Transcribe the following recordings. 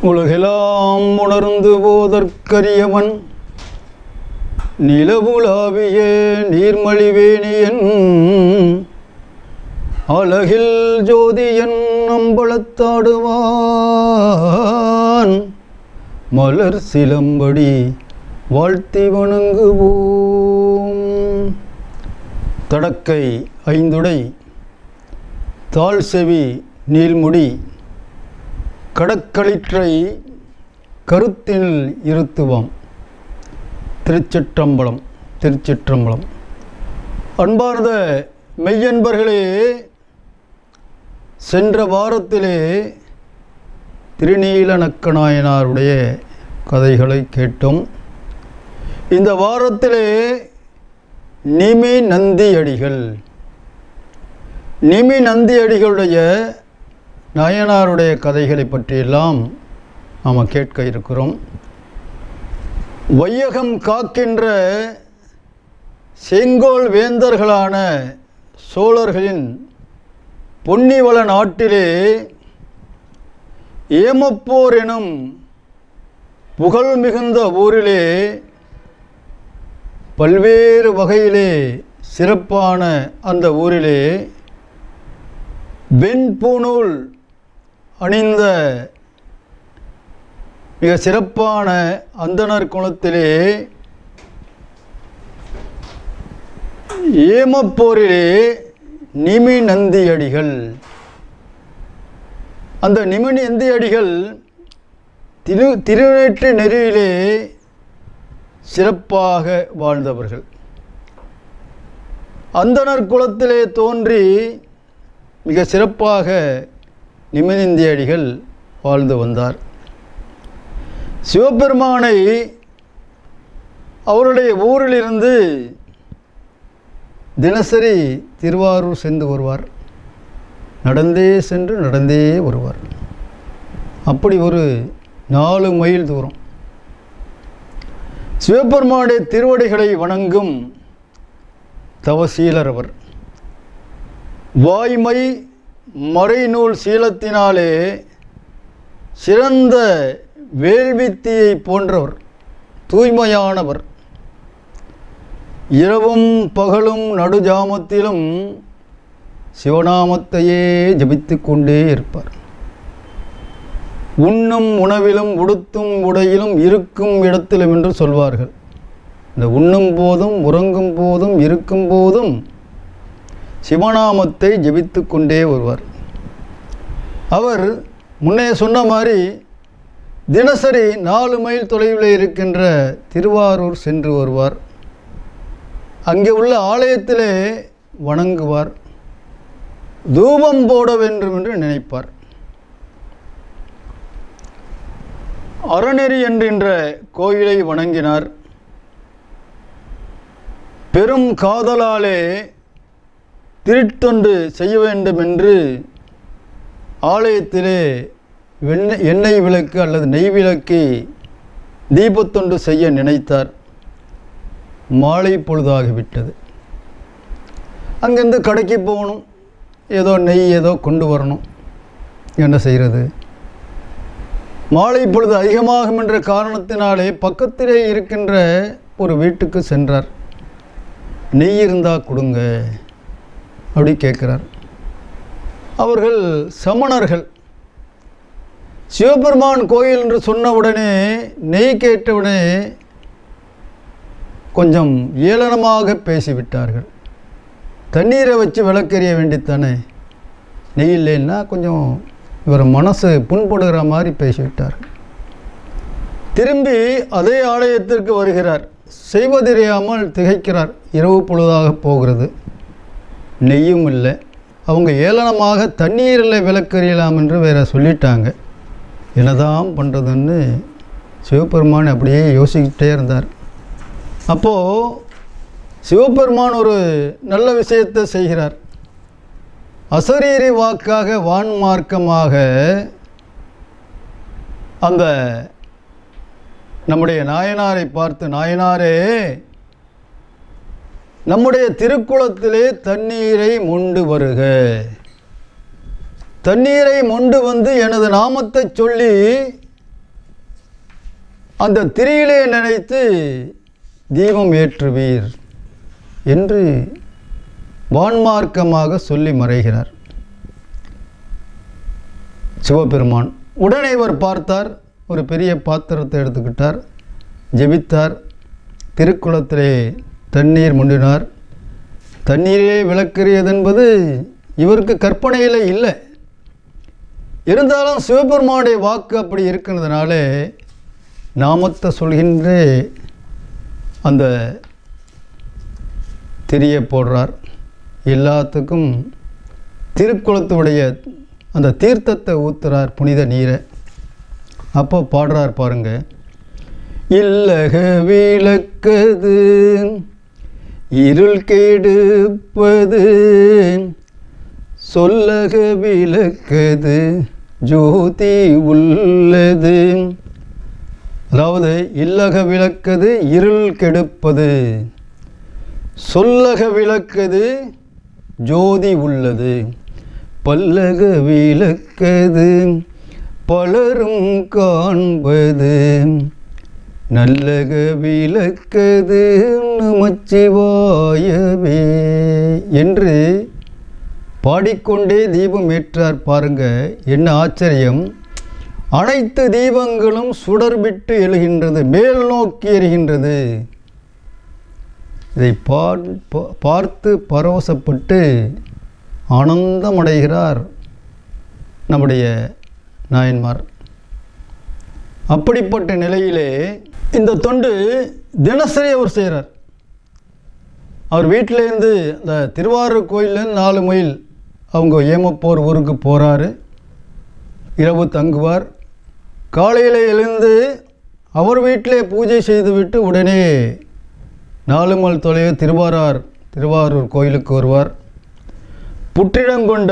உலகெல்லாம் உணர்ந்து போதற்கரியவன் நிலவுலாவிய நீர்மலிவேணியன் அழகில் ஜோதியன் அம்பலத்தாடுவான் மலர் சிலம்படி வாழ்த்தி வணங்குவோம். தடக்கை ஐந்துடை தாழ் செவி நீள்முடி கடக்களிற்றை கருத்தில் இருத்துவாம். திருச்சிற்றம்பலம். திருச்சிற்றம்பலம். அன்பார்ந்த மெய்யன்பர்களே, சென்ற வாரத்திலே திருநீலநக்கநாயனாருடைய கதைகளை கேட்டோம். இந்த வாரத்திலே நிமி நந்தியடிகள் நாயனாருடைய கதைகளை பற்றியெல்லாம் நாம் கேட்க இருக்கிறோம். வையகம் காக்கின்ற செங்கோல் வேந்தர்களான சோழர்களின் பொன்னிவள நாட்டிலே ஏமப்போர் எனும் புகழ் மிகுந்த ஊரிலே பல்வேறு வகையிலே சிறப்பான அந்த ஊரிலே வெண்பூணூல் அணிந்த மிக சிறப்பான அந்தணர் குலத்திலே ஏமப்போரிலே நிமி நந்தியடிகள், அந்த நிமி நந்தியடிகள் திருநேற்று நெறியிலே சிறப்பாக வாழ்ந்தவர்கள். அந்தணர் குலத்திலே தோன்றி மிக சிறப்பாக நிமி நந்தியடிகள் வாழ்ந்து வந்தார். சிவபெருமானை அவருடைய ஊரிலிருந்து தினசரி திருவாரூர் சென்று வருவார். நடந்தே சென்று நடந்தே வருவார். அப்படி ஒரு 4 மைல் தூரம் சிவபெருமானுடைய திருவடிகளை வணங்கும் தவசீலர் அவர். வாய்மை மறைநூல் சீலத்தினாலே சிறந்த வேள்வித்தியை போன்றவர், தூய்மையானவர். இரவும் பகலும் நடுஜாமத்திலும் சிவநாமத்தையே ஜபித்து கொண்டே இருப்பார். உண்ணும் உணவிலும் உடுத்தும் உடையிலும் இருக்கும் இடத்திலும் என்று சொல்வார்கள். இந்த உண்ணும் போதும் உறங்கும் போதும் இருக்கும் போதும் சிவநாமத்தை ஜபித்து கொண்டே வருவார். அவர் முன்னே சொன்ன மாதிரி தினசரி 4 மைல் தொலைவில் இருக்கின்ற திருவாரூர் சென்று வருவார். அங்கே உள்ள ஆலயத்திலே வணங்குவார். தூபம் போட வேண்டும் என்று நினைப்பார். அறநெறி என்கின்ற கோயிலை வணங்கினார். பெரும் காதலாலே திருத்தொண்டு செய்ய வேண்டும் என்று ஆலயத்திலே எண்ணெய் விளக்கு அல்லது நெய் விளக்கு தீபத்தொண்டு செய்ய நினைத்தார். மாலை பொழுதாகிவிட்டது. அங்கேருந்து கடைக்கு போகணும், ஏதோ நெய் ஏதோ கொண்டு வரணும். என்ன செய்கிறது? மாலை பொழுது அதிகமாகும் என்ற காரணத்தினாலே பக்கத்திலே இருக்கின்ற ஒரு வீட்டுக்கு சென்றார். நெய் இருந்தால் கொடுங்க அப்படி கேட்குறார். அவர்கள் சமணர்கள். சிவபெருமான் கோயில் என்று சொன்ன உடனே, நெய் கேட்டவுடனே கொஞ்சம் ஏளனமாக பேசிவிட்டார்கள். தண்ணீரை வச்சு விளக்கெறிய வேண்டித்தானே, நெய் இல்லைன்னா கொஞ்சம் இவர் மனசு புண்படுகிற மாதிரி பேசிவிட்டார்கள். திரும்பி அதே ஆலயத்திற்கு வருகிறார். செய்வதறியாமல் திகைக்கிறார். இரவு பொழுதாக போகிறது, நெய்யும் இல்லை. அவங்க ஏளனமாக தண்ணீரில் விளக்கெறியலாம் என்று வேற சொல்லிட்டாங்க. என்னதான் பண்ணுறதுன்னு சிவபெருமான் அப்படியே யோசிக்கிட்டே இருந்தார். அப்போது சிவபெருமான் ஒரு நல்ல விஷயத்தை செய்கிறார். அசரீரி வாக்காக வான்மார்க்கமாக அந்த நம்முடைய நாயனாரை பார்த்து, நாயனாரே, நம்முடைய திருக்குளத்திலே தண்ணீரை மொண்டு வருக, தண்ணீரை மொண்டு வந்து எனது நாமத்தை சொல்லி அந்த திரியிலே நினைத்து தீபம் ஏற்றுவீர் என்று வான்மார்க்கமாக சொல்லி மறைகிறார் சிவபெருமான். உடனே இவர் பார்த்தார், ஒரு பெரிய பாத்திரத்தை எடுத்துக்கிட்டார், ஜெபித்தார், திருக்குளத்திலே தண்ணீர் முண்டினார். தண்ணீரே விளக்கறியது என்பது இவருக்கு கற்பனையில் இல்லை. இருந்தாலும் சிவபெருமானுடைய வாக்கு அப்படி இருக்கிறதுனால நாமத்தை சொல்கின்ற அந்த திரியை போடுறார். எல்லாத்துக்கும் திருக்குளத்துடைய அந்த தீர்த்தத்தை ஊற்றுறார், புனித நீரை. அப்போ பாடுறார் பாருங்க, இல்லக விளக்கது இருள் கெடுப்பது, சொல்லக விளக்கது ஜோதி உள்ளது. அதாவது இல்லக விளக்கது இருள் கெடுப்பது, சொல்லக விளக்கது ஜோதி உள்ளது, பல்லக விளக்கது பலரும் காண்பது, நல்லக விளக்கது நமச்சிவாயவே என்று பாடிக்கொண்டே தீபம் ஏற்றார். பாருங்க, என்ன ஆச்சரியம்! அனைத்து தீபங்களும் சுடர்விட்டு எழுகின்றது, மேல் நோக்கி எரிகின்றது. இதை பார்த்து பரவசப்பட்டு ஆனந்தமடைகிறார் நம்முடைய நாயன்மார். அப்படிப்பட்ட நிலையிலே இந்த தொண்டு தினசரி அவர் செய்கிறார். அவர் வீட்டிலேருந்து இந்த திருவாரூர் கோயிலேருந்து 4 மைல் அவங்க ஏமப்போர் ஊருக்கு போகிறாரு. இரவு தங்குவார். காலையில் எழுந்து அவர் வீட்டிலே பூஜை செய்துவிட்டு உடனே 4 மைல் தொலைவு திருவாரூர் கோயிலுக்கு வருவார். புற்றிடங்கொண்ட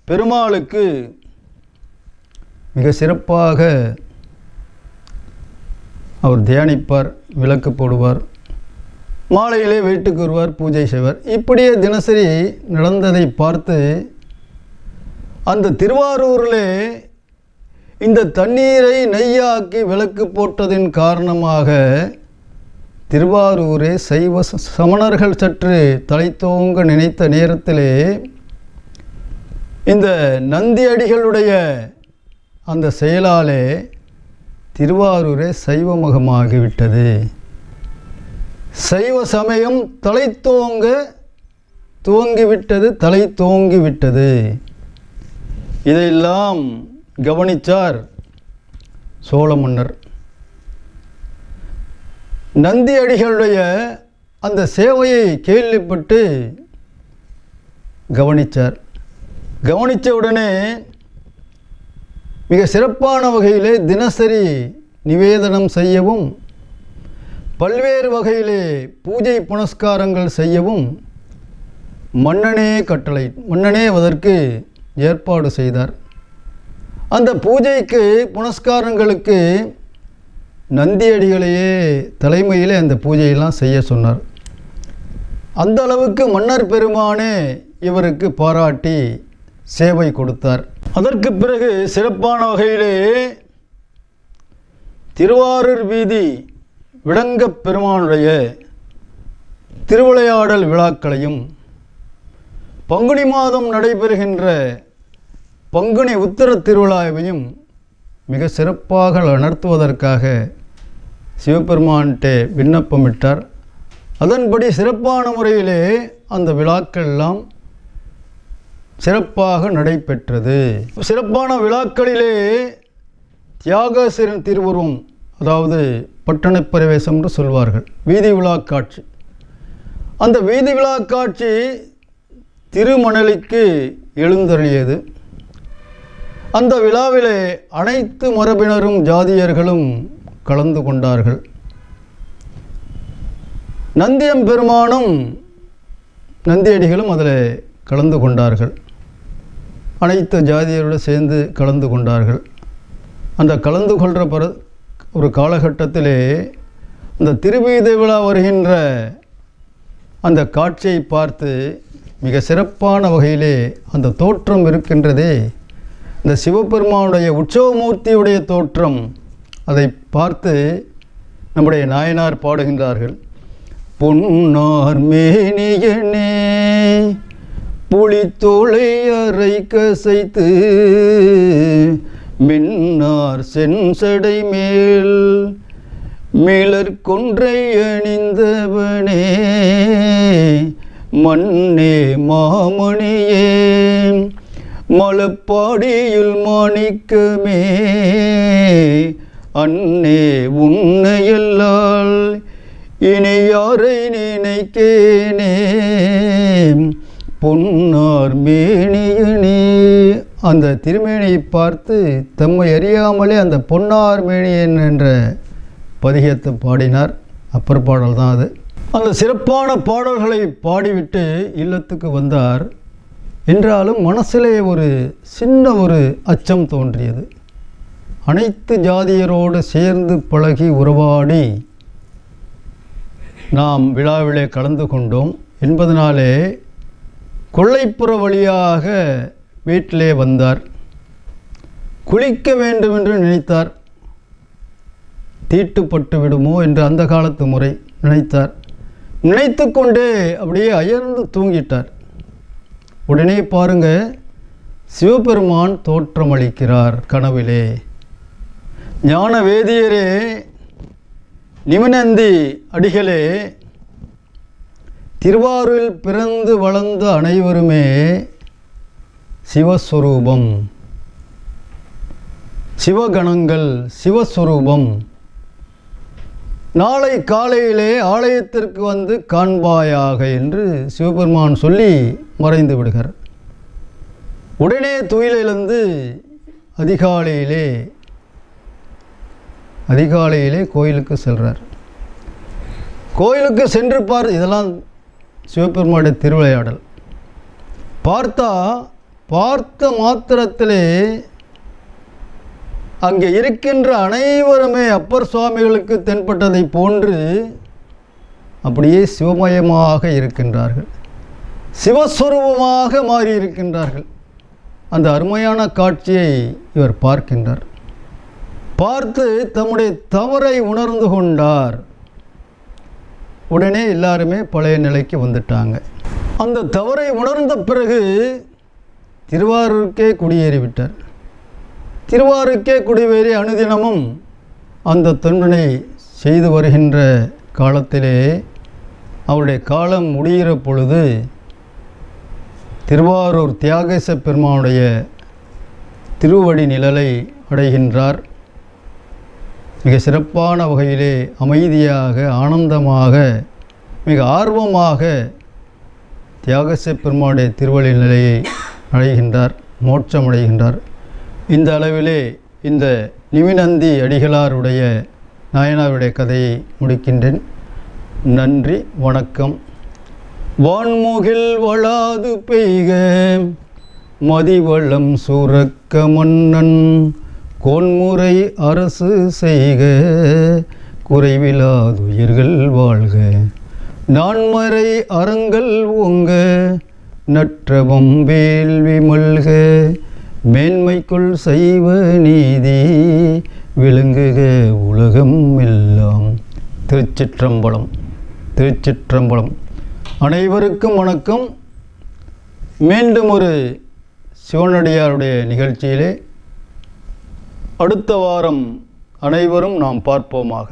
பெருமாளுக்கு மிக சிறப்பாக அவர் தியானிப்பார், விளக்கு போடுவார், மாலையிலே வீட்டுக்கு வருவார், பூஜை செய்வார். இப்படியே தினசரி நடந்ததை பார்த்து அந்த திருவாரூரிலே இந்த தண்ணீரை நெய்யாக்கி விளக்கு போட்டதின் காரணமாக திருவாரூரே சைவ சமணர்கள் சற்று தலைத்தோங்க நினைத்த நேரத்திலே இந்த நந்தியடிகளுடைய அந்த செயலாலே திருவாரூரே சைவமுகமாகிவிட்டது. சைவ சமயம் தலை தோங்கிவிட்டது. இதையெல்லாம் கவனித்தார் சோழ மன்னர். நந்தியடிகளுடைய அந்த சேவையை கேள்விப்பட்டு கவனித்தார். கவனித்த உடனே மிக சிறப்பான வகையிலே தினசரி நிவேதனம் செய்யவும், பல்வேறு வகையிலே பூஜை புனஸ்காரங்கள் செய்யவும் மன்னனே அதற்கு ஏற்பாடு செய்தார். அந்த பூஜைக்கு புனஸ்காரங்களுக்கு நந்தியடிகளையே தலைமையிலே அந்த பூஜையெல்லாம் செய்ய சொன்னார். அந்த அளவுக்கு மன்னர் பெருமானே இவருக்கு பாராட்டி சேவை கொடுத்தார். அதற்கு பிறகு சிறப்பான வகையிலே திருவாரூர் வீதி விளங்கப் பெருமானுடைய திருவிளையாடல் விழாக்களையும், பங்குனி மாதம் நடைபெறுகின்ற பங்குனி உத்திர திருவிழாவையும் மிக சிறப்பாக நடத்துவதற்காக சிவபெருமான்கிட்ட விண்ணப்பமிட்டார். அதன்படி சிறப்பான முறையிலே அந்த விழாக்கள் எல்லாம் சிறப்பாக நடைபெற்றது. சிறப்பான விழாக்களிலே தியாகேசரின் திருவுருவம், அதாவது பட்டண பிரவேசம் என்று சொல்வார்கள், வீதி விழா காட்சி. அந்த வீதி விழா காட்சி திருமணலிக்கு எழுந்தருளியது. அந்த விழாவிலே அனைத்து மரபினரும் ஜாதியர்களும் கலந்து கொண்டார்கள். நந்தியம் பெருமானும் நந்தியடிகளும் அதில் கலந்து கொண்டார்கள். அனைத்து ஜாதியரோடு சேர்ந்து கலந்து கொண்டார்கள். அந்த கலந்து கொள்கிற ஒரு காலகட்டத்திலே அந்த திருவீதி விழா வருகின்ற அந்த காட்சியை பார்த்து மிக சிறப்பான வகையிலே அந்த தோற்றம் இருக்கின்றதே, இந்த சிவபெருமானுடைய உற்சவமூர்த்தியுடைய தோற்றம், அதை பார்த்து நம்முடைய நாயனார் பாடுகின்றார்கள். பொன்னார் மேனியனே புலித்தோலை அரை கசைத்து மின்னார் செஞ்சடை மேல் மிளர் கொன்றை அணிந்தவனே மண்ணே மாமணியே மலப்பாடியுள் மாணிக்கமே அன்னே உன்னையல்லால் இனி யாரை நினைக்கேனே பொன்னார் மேனியனே. அந்த திருமேனியை பார்த்து தம்மை அறியாமலே அந்த பொன்னார் மேனியன் என்ற பதிகத்தை பாடினார். அப்பர் பாடல் தான் அது. அந்த சிறப்பான பாடல்களை பாடிவிட்டு இல்லத்துக்கு வந்தார். என்றாலும் மனசிலே ஒரு சின்ன ஒரு அச்சம் தோன்றியது. அனைத்து ஜாதியரோடு சேர்ந்து பழகி உறவாடி நாம் விழாவிலே கலந்து கொண்டோம் என்பதனாலே கொல்லைப்புற வழியாக வீட்டிலே வந்தார். குளிக்க வேண்டும் என்று நினைத்தார். தீட்டுப்பட்டு விடுமோ என்று அந்த காலத்து முறை நினைத்தார். நினைத்து கொண்டே அப்படியே அயர்ந்து தூங்கிட்டார். உடனே பாருங்க, சிவபெருமான் தோற்றமளிக்கிறார் கனவிலே. ஞான வேதியரே, நிமிநந்தி அடிகளே, திருவாரூரில் பிறந்து வளர்ந்த அனைவருமே சிவஸ்வரூபம், சிவகணங்கள், சிவஸ்வரூபம். நாளை காலையிலே ஆலயத்திற்கு வந்து காண்பாயாக என்று சிவபெருமான் சொல்லி மறைந்து விடுகிறார். உடனே துயிலிழந்து அதிகாலையிலே கோயிலுக்கு செல்கிறார். கோயிலுக்கு சென்று இதெல்லாம் சிவபெருமானுடைய திருவிளையாடல். பார்த்த மாத்திரத்திலே அங்கே இருக்கின்ற அனைவருமே அப்பர் சுவாமிகளுக்கு தென்பட்டதை போன்று அப்படியே சிவமயமாக இருக்கின்றார்கள், சிவஸ்வரூபமாக மாறியிருக்கின்றார்கள். அந்த அருமையான காட்சியை இவர் பார்க்கின்றார். பார்த்து தம்முடைய தவறை உணர்ந்து கொண்டார். உடனே எல்லாருமே பழைய நிலைக்கு வந்துட்டாங்க. அந்த தவறை உணர்ந்த பிறகு திருவாரூருக்கே குடியேறிவிட்டார். திருவாரூருக்கே குடியேறி அனுதினமும் அந்த தொண்டினை செய்து வருகின்ற காலத்திலே அவருடைய காலம் முடிகிற பொழுது திருவாரூர் தியாகேச பெருமானுடைய திருவடி நிழலை அடைகின்றார். மிக சிறப்பான வகையிலே அமைதியாக, ஆனந்தமாக, மிக ஆர்வமாக தியாகேச பெருமானுடைய திருவடி நிலையை அடைகின்றார், மோட்சமடைகின்றார். இந்த அளவிலே இந்த நிமிநந்தி அடிகளாருடைய நாயனாருடைய கதையை முடிக்கின்றேன். நன்றி, வணக்கம். வான்முகில் வளாது பெய்க மதிவளம் சுரக்க மன்னன் கோன்முறை அரசு செய்க குறைவிலாதுயிர்கள் வாழ்க நான்மறை அறங்கள் ஓங்க நற்றவம் வேள்வி மல்க மேன்மைக்குள் சைவ நீதி விளங்குக உலகம் எல்லாம். திருச்சிற்றம்பலம். திருச்சிற்றம்பலம். அனைவருக்கும் வணக்கம். மீண்டும் ஒரு சிவனடியாருடைய நிகழ்ச்சியிலே அடுத்த வாரம் அனைவரும் நாம் பார்ப்போமாக.